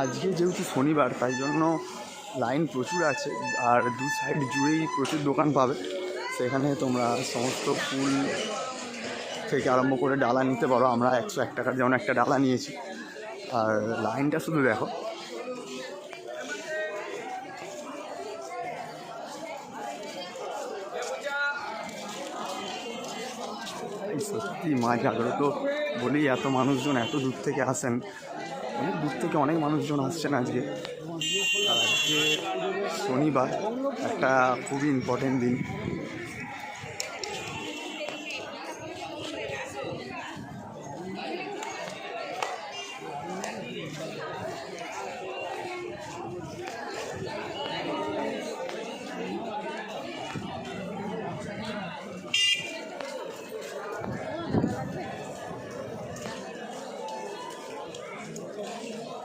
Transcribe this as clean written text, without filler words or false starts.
আজকে যেহেতু শনিবার তাই জন্য লাইন প্রচুর আছে, আর দু সাইড জুড়েই প্রচুর দোকান পাবে। সেখানে তোমরা সমস্ত ফুল থেকে আরম্ভ করে ডালা নিতে পারো। আমরা 101 টাকার যেমন একটা ডালা নিয়েছি। আর লাইনটা শুধু দেখো, সত্যি মা জাগ্রত বলেই এত মানুষজন এত দূর থেকে আসেন। অনেক দূর থেকে অনেক মানুষজন আসছেন আজকে। আর আজকে শনিবার, একটা খুবই ইম্পর্টেন্ট দিন।